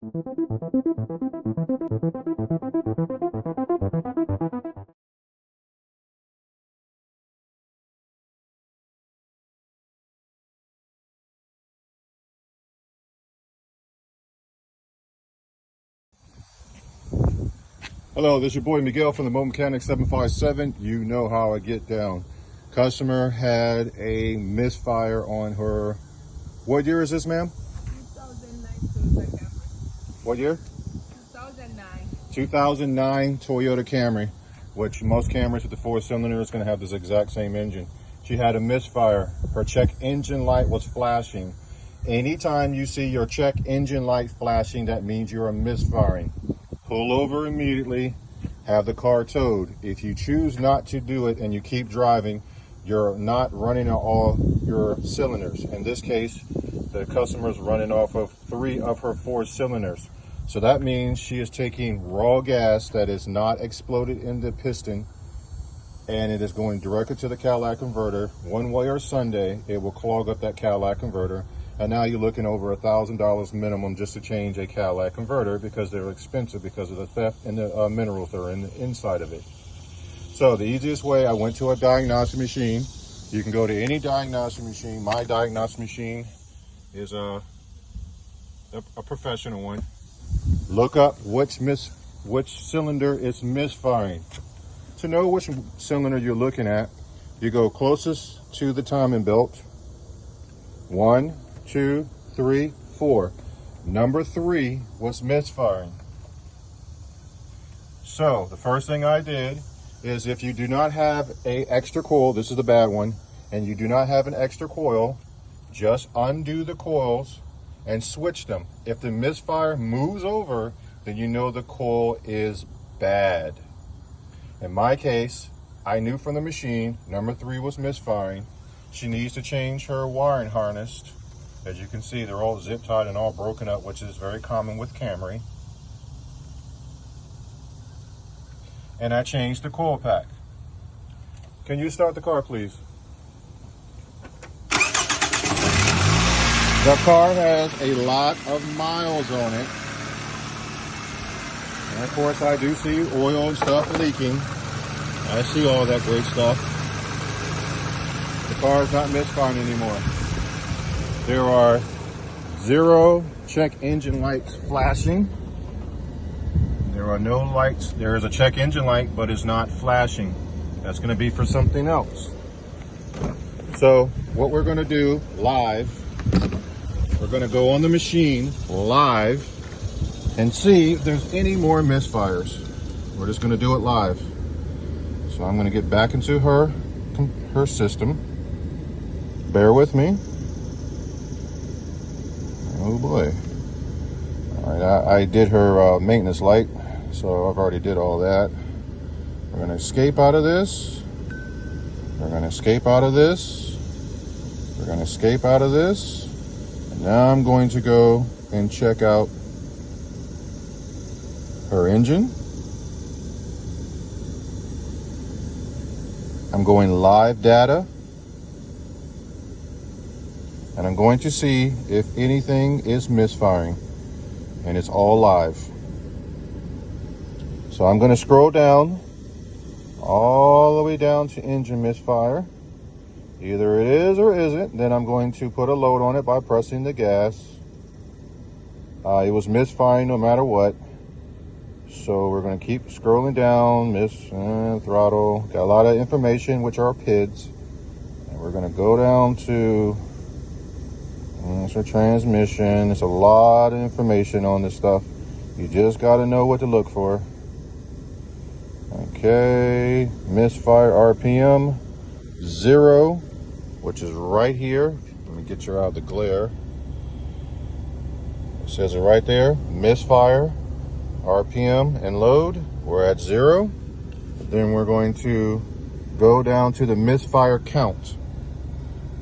Hello, this is your boy Miguel from the Mobile 757. You know how I get down. Customer had a misfire on her. What year is this, ma'am? 2009 Toyota Camry. What year? 2009. 2009 Toyota Camry, which most Camrys with the 4-cylinder is going to have this exact same engine. She had a misfire. Her check engine light was flashing. Anytime you see your check engine light flashing, that means you're misfiring. Pull over immediately, have the car towed. If you choose not to do it and you keep driving, you're not running on all your cylinders. In this case, the customer is running off of 3 of her 4 cylinders. So that means she is taking raw gas that is not exploded in the piston, and it is going directly to the catalytic converter. One way or Sunday, it will clog up that catalytic converter. And now you're looking over $1,000 minimum just to change a catalytic converter, because they're expensive because of the theft and the minerals that are in the inside of it. So the easiest way, I went to a diagnostic machine. You can go to any diagnostic machine. My diagnostic machine is a professional one. Look up which cylinder is misfiring. To know which cylinder you're looking at, you go closest to the timing belt. 1, 2, 3, 4. Number 3 was misfiring. So the first thing I did is, if you do not have a extra coil, this is the bad one, and you do not have an extra coil, just undo the coils and switch them. If the misfire moves over, then you know the coil is bad. In my case, I knew from the machine number 3 was misfiring. She needs to change her wiring harness. As you can see, they're all zip tied and all broken up, which is very common with Camry. And I changed the coil pack. Can you start the car, please? The car has a lot of miles on it. And of course, I do see oil and stuff leaking. I see all that great stuff. The car is not misfiring anymore. There are 0 check engine lights flashing. There are no lights. There is a check engine light, but it's not flashing. That's going to be for something else. So what we're going to do live, we're going to go on the machine live and see if there's any more misfires. We're just going to do it live. So I'm going to get back into her system. Bear with me. Oh boy. All right, I did her maintenance light, so I've already did all that. We're going to escape out of this. We're going to escape out of this. We're going to escape out of this. And now I'm going to go and check out her engine. I'm going live data. And I'm going to see if anything is misfiring. And it's all live. So I'm going to scroll down all the way down to engine misfire. Either it is or isn't. Then I'm going to put a load on it by pressing the gas. It was misfiring no matter what. So we're going to keep scrolling down. Throttle. Got a lot of information, which are PIDs. And we're going to go down to... It's our transmission. It's a lot of information on this stuff. You just got to know what to look for. Okay, misfire RPM 0, which is right here. Let me get you out of the glare. It says it right there. Misfire RPM and load. We're at 0. Then we're going to go down to the misfire count.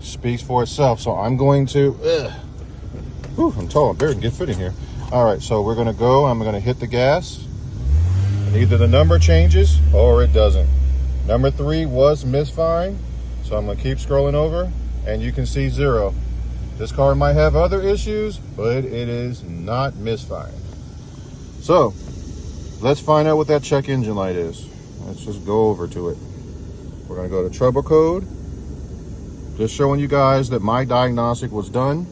Speaks for itself. So I'm going to I'm tall, I barely get fit in here. All right, so we're gonna go. I'm gonna hit the gas, and either the number changes or it doesn't. Number 3 was misfiring, so I'm gonna keep scrolling over, and you can see 0. This car might have other issues, but it is not misfiring. So let's find out what that check engine light is. Let's just go over to it. We're gonna go to trouble code. Just showing you guys that my diagnostic was done,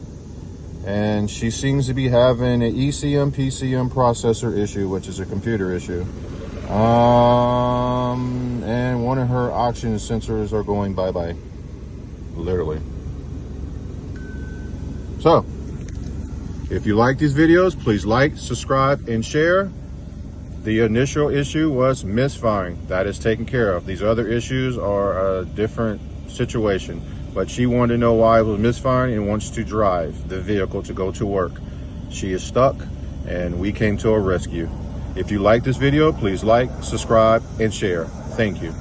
and she seems to be having an ECM PCM processor issue, which is a computer issue. And one of her oxygen sensors are going bye-bye, literally. So if you like these videos, please like, subscribe, and share. The initial issue was misfiring. That is taken care of. These other issues are a different situation, but she wanted to know why it was misfiring and wants to drive the vehicle to go to work. She is stuck, and we came to her rescue. If you like this video, please like, subscribe, and share. Thank you.